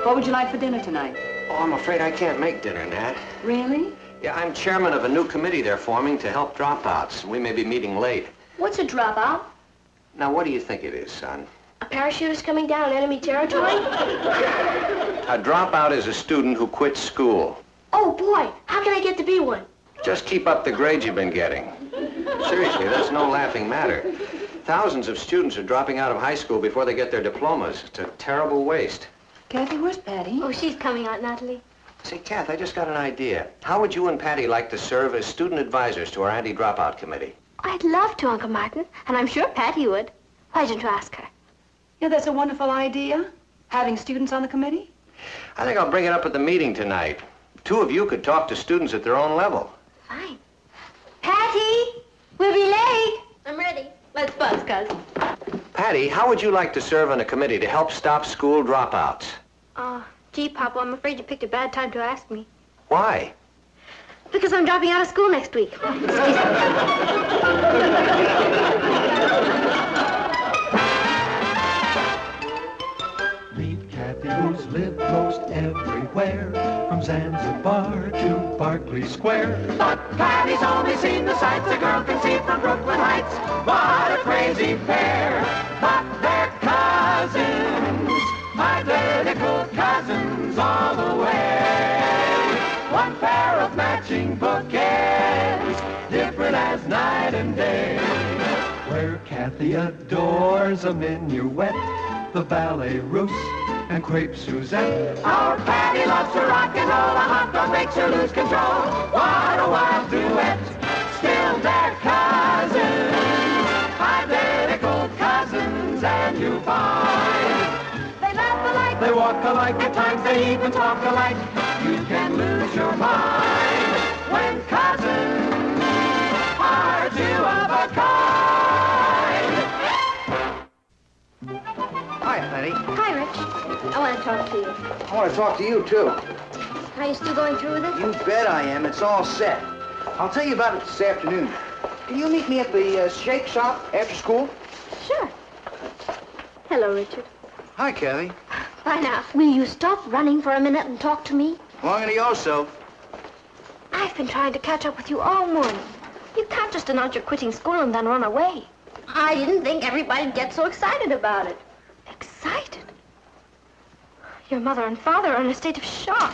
What would you like for dinner tonight? Oh, I'm afraid I can't make dinner, Nat. Really? Yeah, I'm chairman of a new committee they're forming to help dropouts. We may be meeting late. What's a dropout? Now, what do you think it is, son? A parachutist coming down enemy territory? A dropout is a student who quits school. Oh, boy, how can I get to be one? Just keep up the grades you've been getting. Seriously, that's no laughing matter. Thousands of students are dropping out of high school before they get their diplomas. It's a terrible waste. Kathy, where's Patty? Oh, she's coming out, Natalie. Say, Kath, I just got an idea. How would you and Patty like to serve as student advisors to our anti-dropout committee? I'd love to, Uncle Martin, and I'm sure Patty would. Why didn't you ask her? Yeah, that's a wonderful idea. Having students on the committee? I think I'll bring it up at the meeting tonight. Two of you could talk to students at their own level. Fine. Patty, we'll be late. I'm ready. Let's buzz, cuz. Patty, how would you like to serve on a committee to help stop school dropouts? Gee, Papa, I'm afraid you picked a bad time to ask me. Why? Because I'm dropping out of school next week. Excuse me. Meet Kathy, who's lived most everywhere, from Zanzibar to Berkeley Square. But Patty's only seen the sights a girl can see from Brooklyn Heights. What a crazy pair! But they're cousins, identical cousins all the way. One pair of matching bouquets, different as night and day. Where Kathy adores a minuet, the ballet russe, and crepe Suzette. Our Patty loves to rock and roll, a hot dog makes her lose control. What a wild duet, still they're cousins, identical cousins, and you find they laugh alike, they walk alike, at times they even talk alike. You can lose your mind when cousins are two of a kind. Hi, Patty. Hi, Rich. I want to talk to you. I want to talk to you, too. Are you still going through with it? You bet I am. It's all set. I'll tell you about it this afternoon. Can you meet me at the shake shop after school? Sure. Hello, Richard. Hi, Kathy. Bye now. Will you stop running for a minute and talk to me? Long gonna go, so. I've been trying to catch up with you all morning. You can't just announce you're quitting school and then run away. I didn't think everybody'd get so excited about it. Excited? Your mother and father are in a state of shock.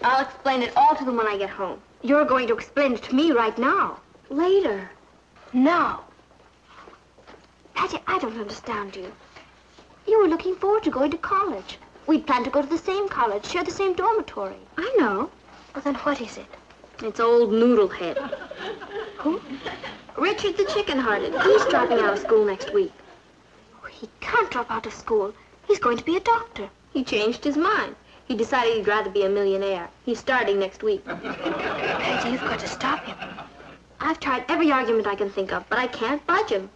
I'll explain it all to them when I get home. You're going to explain it to me right now. Later. Now. Patty, I don't understand you. You were looking forward to going to college. We'd planned to go to the same college, share the same dormitory. I know. Well, then what is it? It's old Noodlehead. Who? Richard the Chicken-Hearted. He's dropping out of school next week. Oh, he can't drop out of school. He's going to be a doctor. He changed his mind. He decided he'd rather be a millionaire. He's starting next week. Patty, you've got to stop him. I've tried every argument I can think of, but I can't budge him.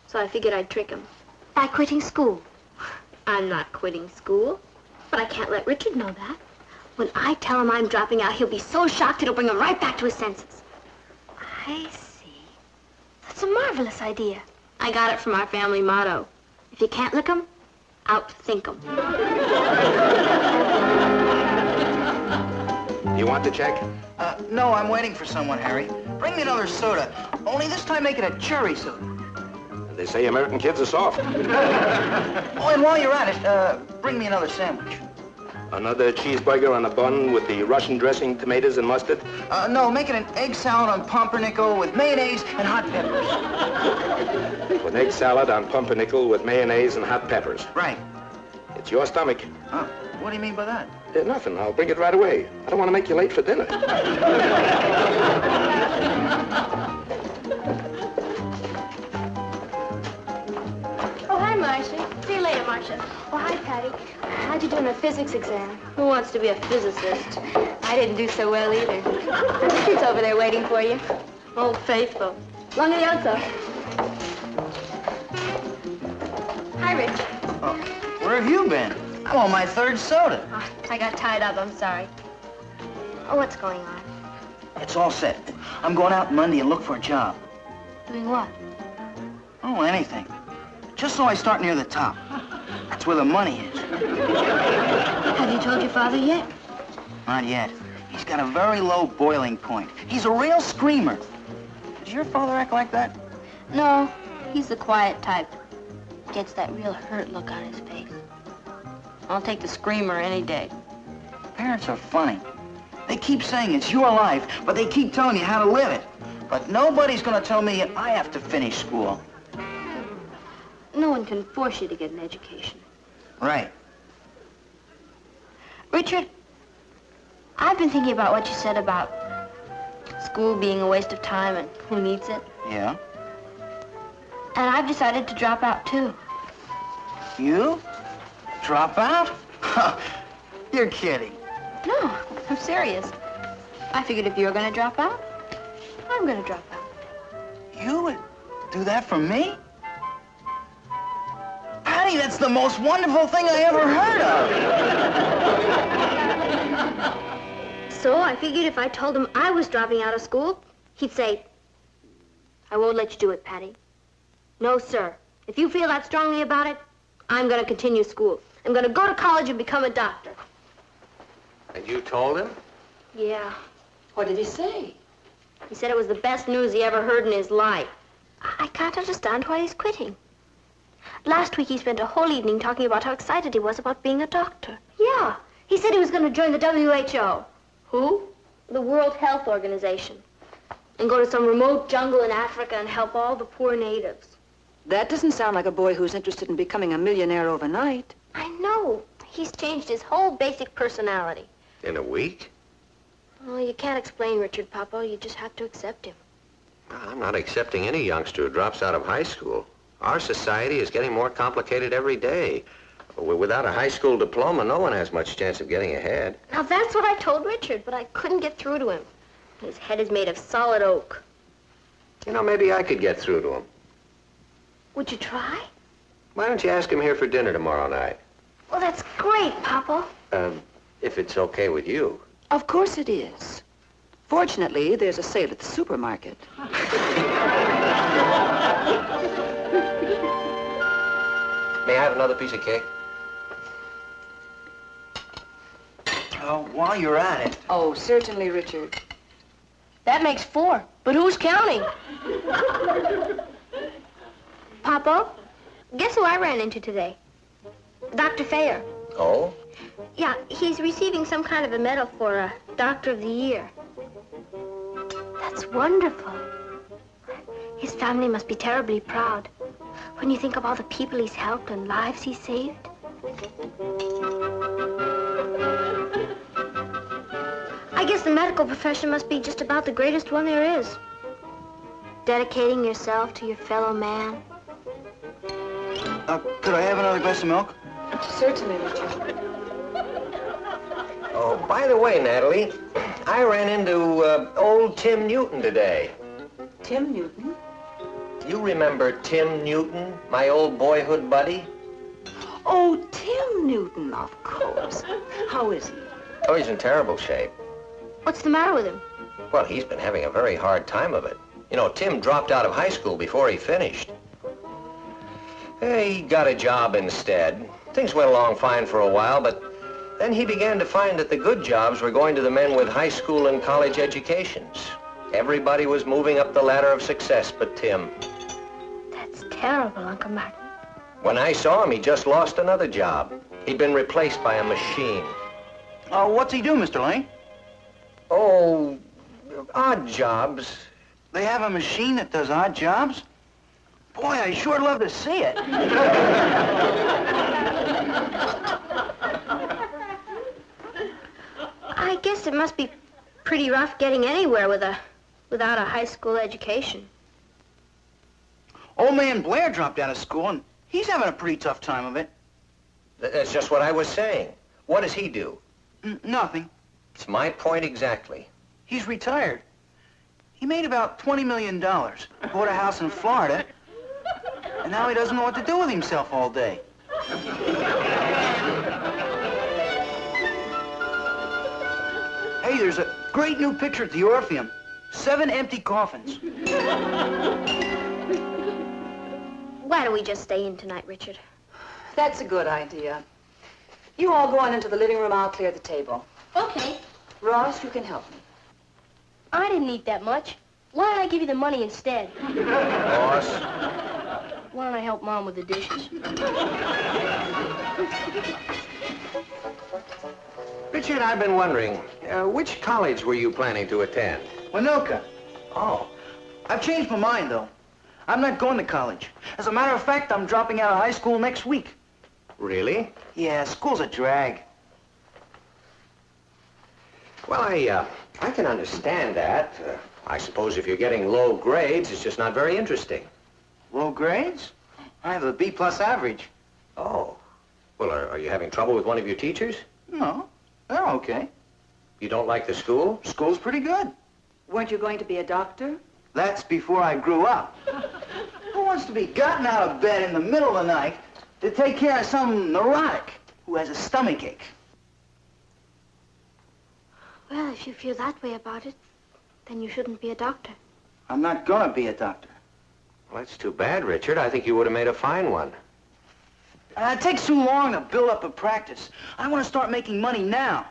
So I figured I'd trick him. By quitting school. I'm not quitting school, but I can't let Richard know that. When I tell him I'm dropping out, he'll be so shocked it'll bring him right back to his senses. I see. That's a marvelous idea. I got it from our family motto. If you can't lick 'em, outthink 'em. You want the check? No, I'm waiting for someone, Harry. Bring me another soda. Only this time make it a cherry soda. They say American kids are soft. Oh, and while you're at it, bring me another sandwich. Another cheeseburger on a bun with the Russian dressing, tomatoes, and mustard? No, make it an egg salad on pumpernickel with mayonnaise and hot peppers. An egg salad on pumpernickel with mayonnaise and hot peppers. Right. It's your stomach. Huh. What do you mean by that? Nothing. I'll bring it right away. I don't want to make you late for dinner. Oh, hi, Marcia. See you later, Marcia. Oh, hi, Patty. How'd you do in the physics exam? Who wants to be a physicist? I didn't do so well either. Richard's over there waiting for you. Old faithful. Long adios. Hi, Rich. Oh, where have you been? I'm on my third soda. Oh, I got tied up. I'm sorry. Oh, what's going on? It's all set. I'm going out Monday and look for a job. Doing what? Oh, anything. Just so I start near the top. That's where the money is. Have you told your father yet? Not yet. He's got a very low boiling point. He's a real screamer. Does your father act like that? No, he's the quiet type. Gets that real hurt look on his face. I'll take the screamer any day. Parents are funny. They keep saying it's your life, but they keep telling you how to live it. But nobody's gonna tell me I have to finish school. No one can force you to get an education. Right. Richard, I've been thinking about what you said about school being a waste of time and who needs it. Yeah? And I've decided to drop out, too. You? Drop out? You're kidding. No, I'm serious. I figured if you're going to drop out, I'm going to drop out. You would do that for me? Patty, that's the most wonderful thing I ever heard of. So I figured if I told him I was dropping out of school, he'd say, I won't let you do it, Patty. No, sir. If you feel that strongly about it, I'm going to continue school. I'm going to go to college and become a doctor. And you told him? Yeah. What did he say? He said it was the best news he ever heard in his life. I can't understand why he's quitting. Last week he spent a whole evening talking about how excited he was about being a doctor. Yeah. He said he was going to join the WHO. Who? The World Health Organization. And go to some remote jungle in Africa and help all the poor natives. That doesn't sound like a boy who's interested in becoming a millionaire overnight. I know. He's changed his whole basic personality. In a week? Oh, you can't explain Richard, Papa. You just have to accept him. I'm not accepting any youngster who drops out of high school. Our society is getting more complicated every day. Without a high school diploma, no one has much chance of getting ahead. Now, that's what I told Richard, but I couldn't get through to him. His head is made of solid oak. You know, maybe I could get through to him. Would you try? Why don't you ask him here for dinner tomorrow night? Well, that's great, Papa. If it's okay with you. Of course it is. Fortunately, there's a sale at the supermarket. May I have another piece of cake? While you're at it. Oh, certainly, Richard. That makes 4. But who's counting? Papa, guess who I ran into today? Dr. Thayer. Oh? Yeah, he's receiving some kind of a medal for a Doctor of the Year. That's wonderful. His family must be terribly proud when you think of all the people he's helped and lives he's saved. I guess the medical profession must be just about the greatest one there is. Dedicating yourself to your fellow man. Could I have another glass of milk? Certainly, Richard. Oh, by the way, Natalie, I ran into old Tim Newton today. Tim Newton? You remember Tim Newton, my old boyhood buddy? Oh, Tim Newton, of course. How is he? Oh, he's in terrible shape. What's the matter with him? Well, he's been having a very hard time of it. You know, Tim dropped out of high school before he finished. He got a job instead. Things went along fine for a while, but then he began to find that the good jobs were going to the men with high school and college educations. Everybody was moving up the ladder of success but Tim. That's terrible, Uncle Martin. When I saw him, he just lost another job. He'd been replaced by a machine. What's he do, Mr. Lane? Oh, odd jobs. They have a machine that does odd jobs? Boy, I sure love to see it. I guess it must be pretty rough getting anywhere without a high school education. Old man Blair dropped out of school, and he's having a pretty tough time of it. That's just what I was saying. What does he do? Nothing. It's my point exactly. He's retired. He made about $20 million, bought a house in Florida, and now he doesn't know what to do with himself all day. Hey, there's a great new picture at the Orpheum. 7 empty coffins. Why don't we just stay in tonight, Richard? That's a good idea. You all go on into the living room. I'll clear the table. Okay. Ross, you can help me. I didn't eat that much. Why don't I give you the money instead? Ross. Why don't I help Mom with the dishes? Richard, I've been wondering, which college were you planning to attend? Winoka. Oh. I've changed my mind, though. I'm not going to college. As a matter of fact, I'm dropping out of high school next week. Really? Yeah, school's a drag. Well, I can understand that. I suppose if you're getting low grades, it's just not very interesting. Low grades? I have a B+ average. Oh. Well, are you having trouble with one of your teachers? No, they're okay. You don't like the school? School's pretty good. Weren't you going to be a doctor? That's before I grew up. Who wants to be gotten out of bed in the middle of the night to take care of some neurotic who has a stomachache? Well, if you feel that way about it, then you shouldn't be a doctor. I'm not gonna be a doctor. Well, that's too bad, Richard. I think you would have made a fine one. It takes too long to build up a practice. I want to start making money now.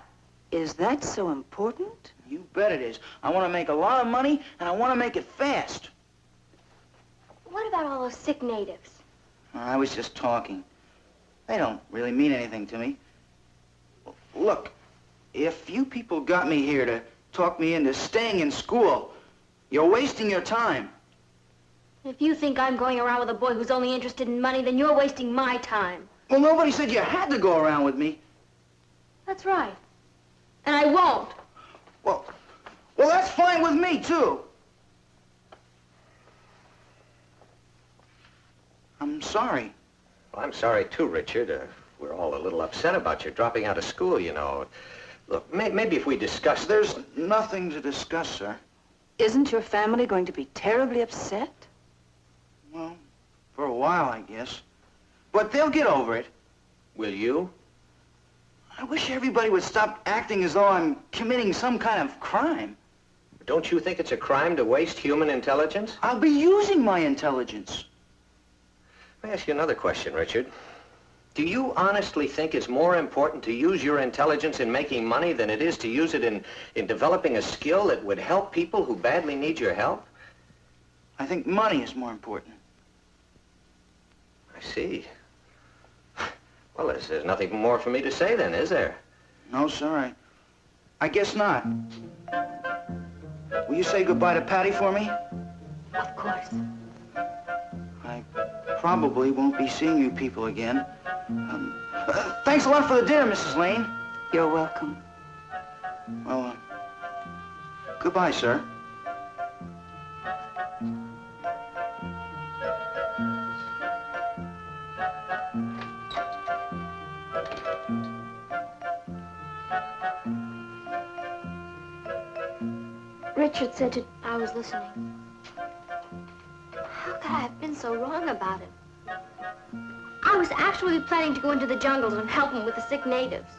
Is that so important? You bet it is. I want to make a lot of money, and I want to make it fast. What about all those sick natives? I was just talking. They don't really mean anything to me. Look, if you people got me here to talk me into staying in school, you're wasting your time. If you think I'm going around with a boy who's only interested in money, then you're wasting my time. Well, nobody said you had to go around with me. That's right. And I won't. Well, that's fine with me, too. I'm sorry. Well, I'm sorry, too, Richard. We're all a little upset about you dropping out of school, you know. Look, maybe if we discuss... There's nothing to discuss, sir. Isn't your family going to be terribly upset? Well, for a while, I guess. But they'll get over it. Will you? I wish everybody would stop acting as though I'm committing some kind of crime. Don't you think it's a crime to waste human intelligence? I'll be using my intelligence. Let me ask you another question, Richard. Do you honestly think it's more important to use your intelligence in making money than it is to use it in developing a skill that would help people who badly need your help? I think money is more important. I see. Well, there's nothing more for me to say then, is there? No, sir, I guess not. Will you say goodbye to Patty for me? Of course. I probably won't be seeing you people again. Thanks a lot for the dinner, Mrs. Lane. You're welcome. Well, goodbye, sir. Richard said to... I was listening. How could I have been so wrong about it? I was actually planning to go into the jungles and help him with the sick natives.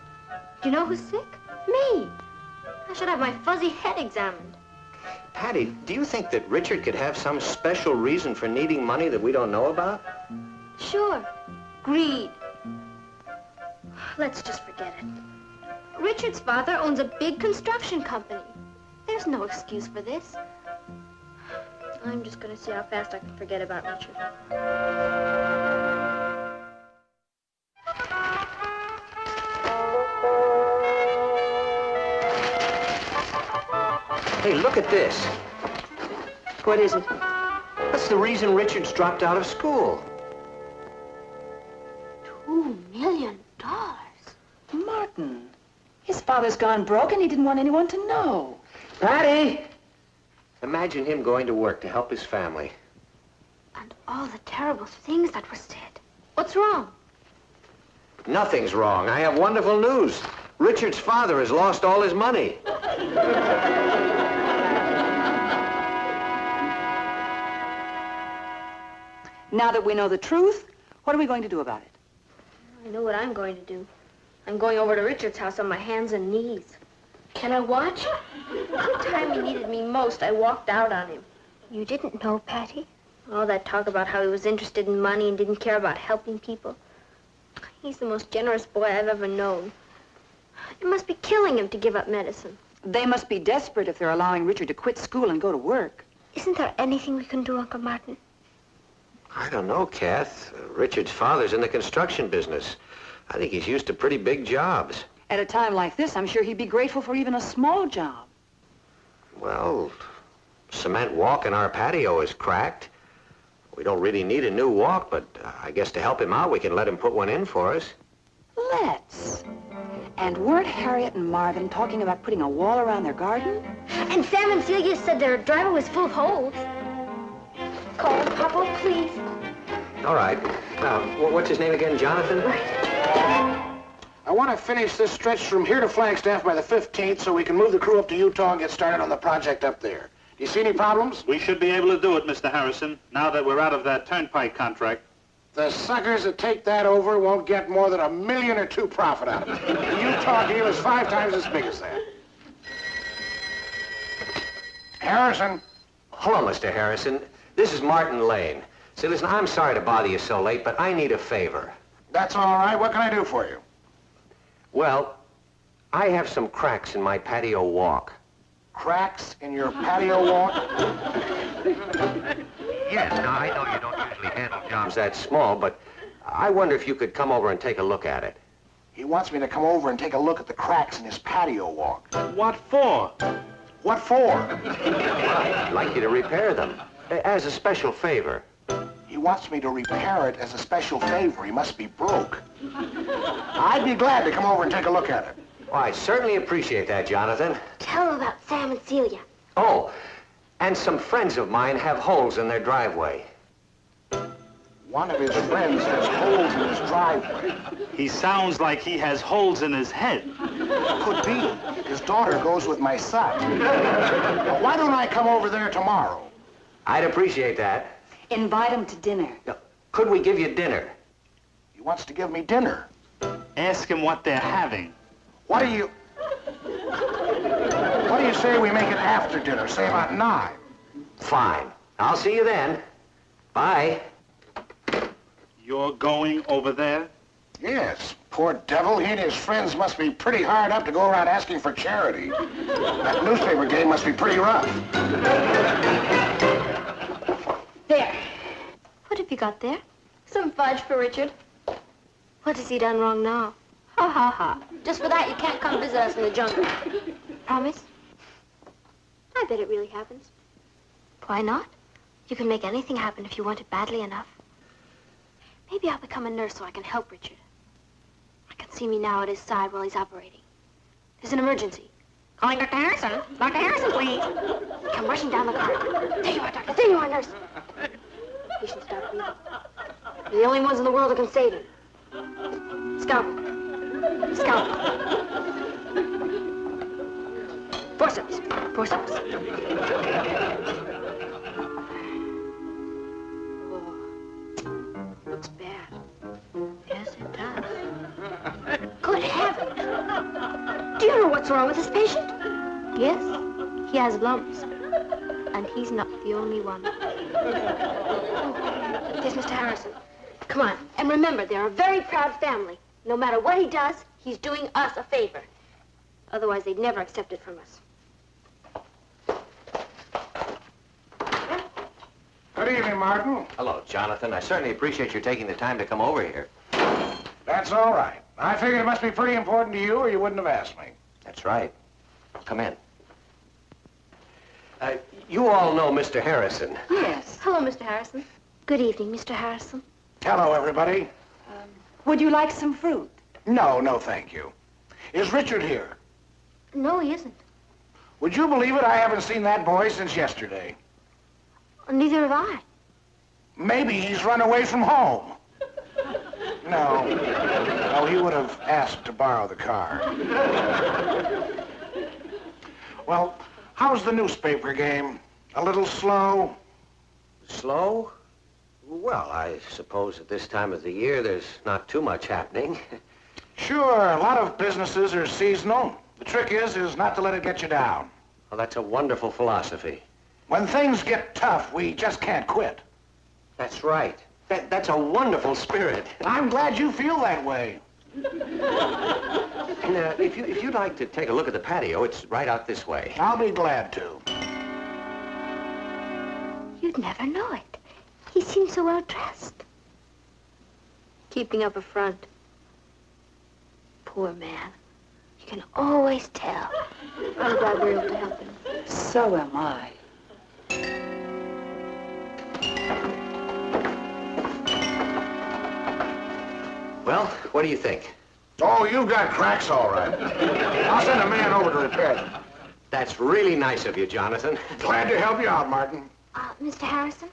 Do you know who's sick? Me. I should have my fuzzy head examined. Patty, do you think that Richard could have some special reason for needing money that we don't know about? Sure. Greed. Let's just forget it. Richard's father owns a big construction company. There's no excuse for this. I'm just going to see how fast I can forget about Richard. Hey, look at this. What is it? That's the reason Richard's dropped out of school. $2 million. Martin, his father's gone broke and he didn't want anyone to know. Patty! Imagine him going to work to help his family. And all the terrible things that were said. What's wrong? Nothing's wrong. I have wonderful news. Richard's father has lost all his money. Now that we know the truth, what are we going to do about it? I know what I'm going to do. I'm going over to Richard's house on my hands and knees. Can I watch? Every time he needed me most, I walked out on him. You didn't know, Patty? All that talk about how he was interested in money and didn't care about helping people. He's the most generous boy I've ever known. It must be killing him to give up medicine. They must be desperate if they're allowing Richard to quit school and go to work. Isn't there anything we can do, Uncle Martin? I don't know, Kath. Richard's father's in the construction business. I think he's used to pretty big jobs. At a time like this, I'm sure he'd be grateful for even a small job. Well, cement walk in our patio is cracked. We don't really need a new walk, but I guess to help him out, we can let him put one in for us. Let's. And weren't Harriet and Marvin talking about putting a wall around their garden? And Sam and Celia said their driveway was full of holes. Call him, Papa, please. All right. Now, what's his name again? Jonathan? Right. I want to finish this stretch from here to Flagstaff by the 15th so we can move the crew up to Utah and get started on the project up there. Do you see any problems? We should be able to do it, Mr. Harrison, now that we're out of that turnpike contract. The suckers that take that over won't get more than $1 million or $2 million profit out of it. The Utah deal is 5 times as big as that. Harrison. Hello, Mr. Harrison. This is Martin Lane. See, listen, I'm sorry to bother you so late, but I need a favor. That's all right. What can I do for you? Well, I have some cracks in my patio walk. Cracks in your patio walk? Yes, now I know you don't usually handle jobs that small, but I wonder if you could come over and take a look at it. He wants me to come over and take a look at the cracks in his patio walk. What for? What for? I'd like you to repair them, as a special favor. He wants me to repair it as a special favor. He must be broke. I'd be glad to come over and take a look at it. Well, I certainly appreciate that, Jonathan. Tell him about Sam and Celia. Oh, and some friends of mine have holes in their driveway. One of his friends has holes in his driveway. He sounds like he has holes in his head. Could be. His daughter goes with my son. Well, why don't I come over there tomorrow? I'd appreciate that. Invite him to dinner. Now, could we give you dinner? He wants to give me dinner. Ask him what they're having. What do you say we make it after dinner? Say about 9. Fine. I'll see you then. Bye. You're going over there? Yes. Poor devil. He and his friends must be pretty hard up to go around asking for charity. That newspaper game must be pretty rough. There. What have you got there? Some fudge for Richard. What has he done wrong now? Ha, ha, ha. Just for that, you can't come visit us in the jungle. Promise? I bet it really happens. Why not? You can make anything happen if you want it badly enough. Maybe I'll become a nurse so I can help Richard. I can see me now at his side while he's operating. There's an emergency. Calling Dr. Harrison. Dr. Harrison, please. Come rushing down the corridor. There you are, Doctor. There you are, nurse. Patient stop breathing. You're the only ones in the world who can save him. Scalpel. Scalpel. Forceps. Forceps. Whoa. Looks bad. Yes, it does. Good heavens. Do you know what's wrong with this patient? Yes, he has lumps. And he's not the only one. Oh, there's Mr. Harrison. Come on. And remember, they're a very proud family. No matter what he does, he's doing us a favor. Otherwise, they'd never accept it from us. Good evening, Martin. Hello, Jonathan. I certainly appreciate your taking the time to come over here. That's all right. I figured it must be pretty important to you or you wouldn't have asked me. That's right. Come in. You all know Mr. Harrison. Yes. Hello, Mr. Harrison. Good evening, Mr. Harrison. Hello, everybody. Would you like some fruit? No, thank you. Is Richard here? No, he isn't. Would you believe it? I haven't seen that boy since yesterday. Neither have I. Maybe he's run away from home. No, he would have asked to borrow the car. Well, how's the newspaper game? A little slow? Slow? Well, I suppose at this time of the year there's not too much happening. Sure, a lot of businesses are seasonal. The trick is not to let it get you down. Well, that's a wonderful philosophy. When things get tough, we just can't quit. That's right. That's a wonderful spirit. I'm glad you feel that way. And if you'd like to take a look at the patio, it's right out this way. I'll be glad to. You'd never know it. He seems so well dressed. Keeping up a front. Poor man. You can always tell. I'm glad we're able to help him. So am I. Well, what do you think? Oh, you've got cracks all right. I'll send a man over to repair them. That's really nice of you, Jonathan. Glad to help you out, Martin. Mr. Harrison,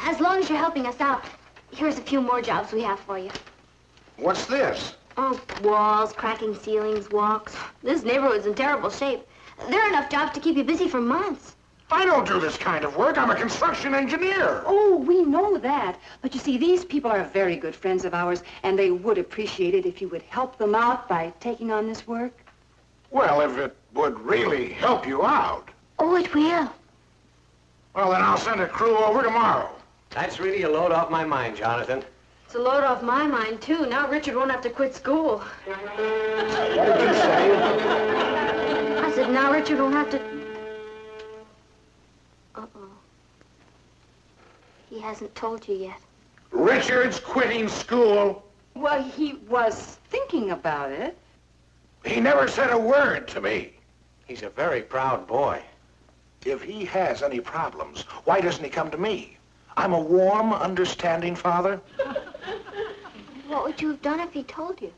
as long as you're helping us out, here's a few more jobs we have for you. What's this? Oh, walls, cracking ceilings, walks. This neighborhood's in terrible shape. There are enough jobs to keep you busy for months. I don't do this kind of work. I'm a construction engineer. Oh, we know that. But you see, these people are very good friends of ours, and they would appreciate it if you would help them out by taking on this work. Well, if it would really help you out. Oh, it will. Well, then I'll send a crew over tomorrow. That's really a load off my mind, Jonathan. It's a load off my mind, too. Now Richard won't have to quit school. What did you say? I said, now Richard won't have to... Uh-oh. He hasn't told you yet. Richard's quitting school. Well, he was thinking about it. He never said a word to me. He's a very proud boy. If he has any problems, why doesn't he come to me? I'm a warm, understanding father. What would you have done if he told you?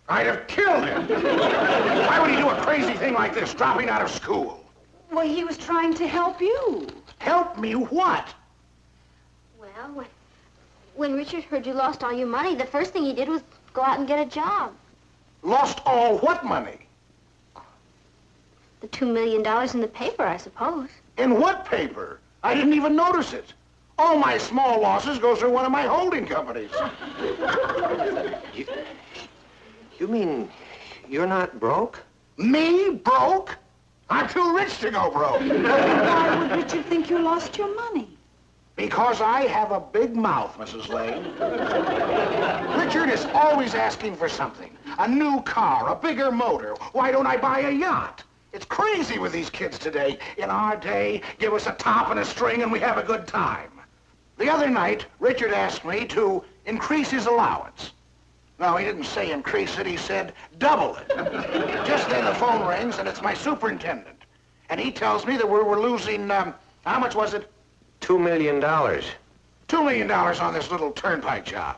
I'd have killed him. Why would he do a crazy thing like this, dropping out of school? Well, he was trying to help you. Help me what? Well, when Richard heard you lost all your money, the first thing he did was go out and get a job. Lost all what money? The $2 million in the paper, I suppose. In what paper? I didn't even notice it. All my small losses go through one of my holding companies. You mean you're not broke? Me broke? I'm too rich to go broke. Why would Richard think you lost your money? Because I have a big mouth, Mrs. Lane. Richard is always asking for something. A new car, a bigger motor. Why don't I buy a yacht? It's crazy with these kids today. In our day, give us a top and a string and we have a good time. The other night, Richard asked me to increase his allowance. No, he didn't say increase it, he said double it. Just then the phone rings and it's my superintendent. And he tells me that we're losing, how much was it? $2 million. $2 million on this little turnpike job.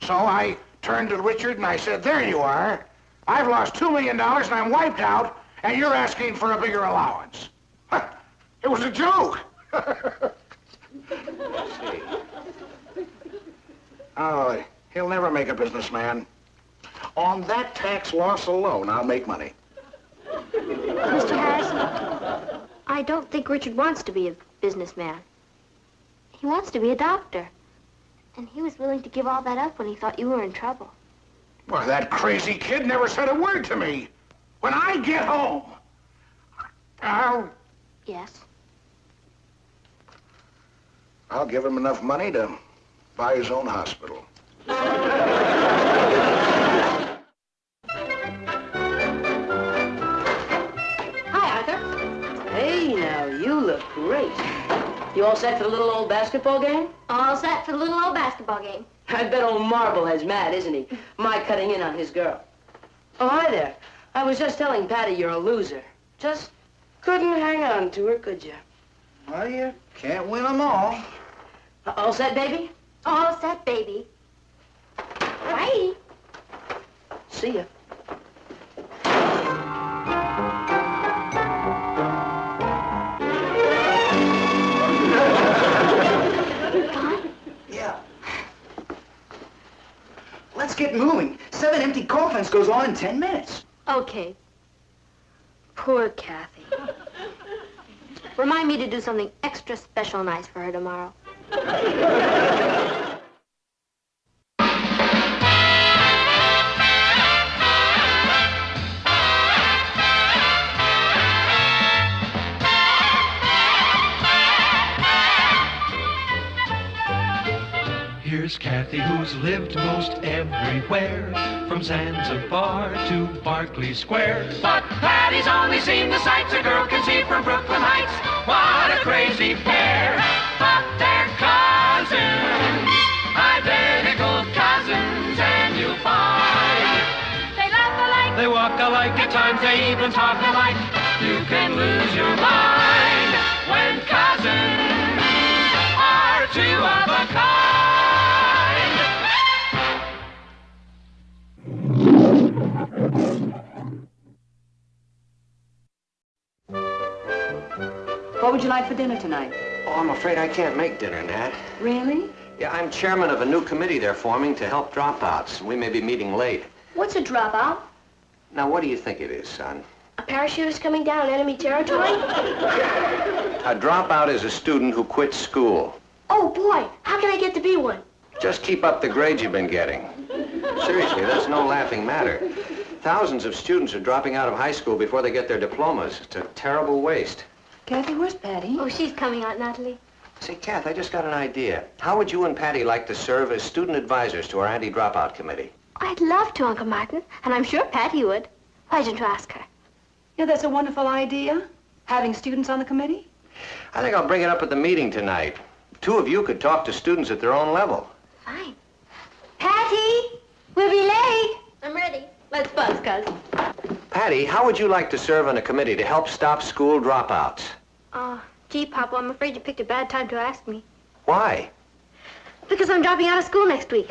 So I turned to Richard and I said, there you are. I've lost $2 million and I'm wiped out, and you're asking for a bigger allowance. It was a joke. Oh, he'll never make a businessman. On that tax loss alone, I'll make money. Mr. Harrison, I don't think Richard wants to be a businessman. He wants to be a doctor. And he was willing to give all that up when he thought you were in trouble. Well, that crazy kid never said a word to me. When I get home, Yes? I'll give him enough money to buy his own hospital. Hi, Arthur. Hey, now, you look great. You all set for the little old basketball game? All set for the little old basketball game. I bet old Marblehead's mad, isn't he? My cutting in on his girl. Oh, hi there. I was just telling Patty you're a loser. Just couldn't hang on to her, could you? Well, you can't win them all. All set, baby? All set, baby. Right. See ya. Yeah. Let's get moving. 7 empty coffins goes on in 10 minutes. Okay. Poor Kathy. Remind me to do something extra special nice for her tomorrow. Here's Here's Kathy, who's lived most everywhere, from Zanzibar to Berkeley Square. But Patty's only seen the sights a girl can see from Brooklyn Heights. What a crazy pair, but they're cousins, identical cousins, and you'll find they laugh alike, They walk alike, at times they even talk alike. You can lose your mind when cousins are two of a kind. What would you like for dinner tonight? Oh, I'm afraid I can't make dinner, Nat. Really? Yeah, I'm chairman of a new committee they're forming to help dropouts. We may be meeting late. What's a dropout? Now, what do you think it is, son? A parachutist coming down enemy territory? A dropout is a student who quits school. Oh, boy, how can I get to be one? Just keep up the grades you've been getting. Seriously, that's no laughing matter. Thousands of students are dropping out of high school before they get their diplomas. It's a terrible waste. Kathy, where's Patty? Oh, she's coming, Aunt Natalie. Say, Kath, I just got an idea. How would you and Patty like to serve as student advisors to our anti-dropout committee? I'd love to, Uncle Martin, and I'm sure Patty would. Why don't you ask her? Yeah, that's a wonderful idea. Having students on the committee? I think I'll bring it up at the meeting tonight. Two of you could talk to students at their own level. Fine. Patty, we'll be late. I'm ready. Let's buzz, cuz. Patty, how would you like to serve on a committee to help stop school dropouts? Gee, Papa, I'm afraid you picked a bad time to ask me. Why? Because I'm dropping out of school next week.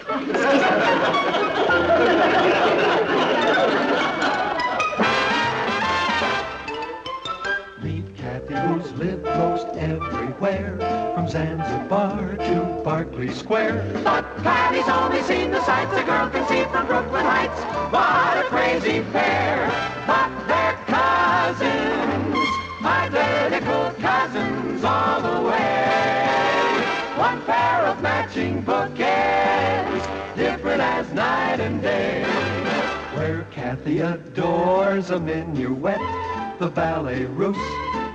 Meet Kathy, who's lived most everywhere, from Zanzibar to Berkeley Square. But Patty's only seen the sights a girl can see from Brooklyn Heights. What a crazy pair, but they're cousins, identical cousins all the way. One pair of matching bouquets, different as night and day. Where Kathy adores a minuet, the ballet russe,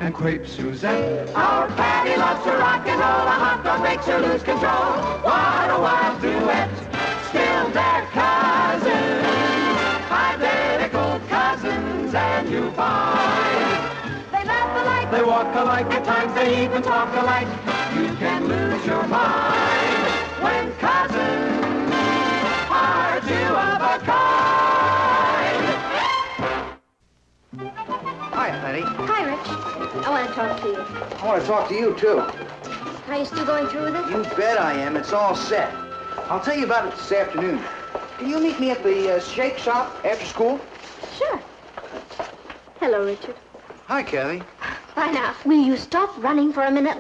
and crepe Suzette. Our Patty loves to rock and roll, a hot dog makes her lose control. What a wild duet, still they're cousins, identical cousins, and you find they laugh alike, They walk alike, at times they even talk alike. You can lose your mind when cousins are two of a kind. Hi, Patty. Hi, Rich. I want to talk to you. I want to talk to you, too. Are you still going through with it? You bet I am. It's all set. I'll tell you about it this afternoon. Can you meet me at the shake shop after school? Sure. Hello, Richard. Hi, Kathy. Bye now. Will you stop running for a minute?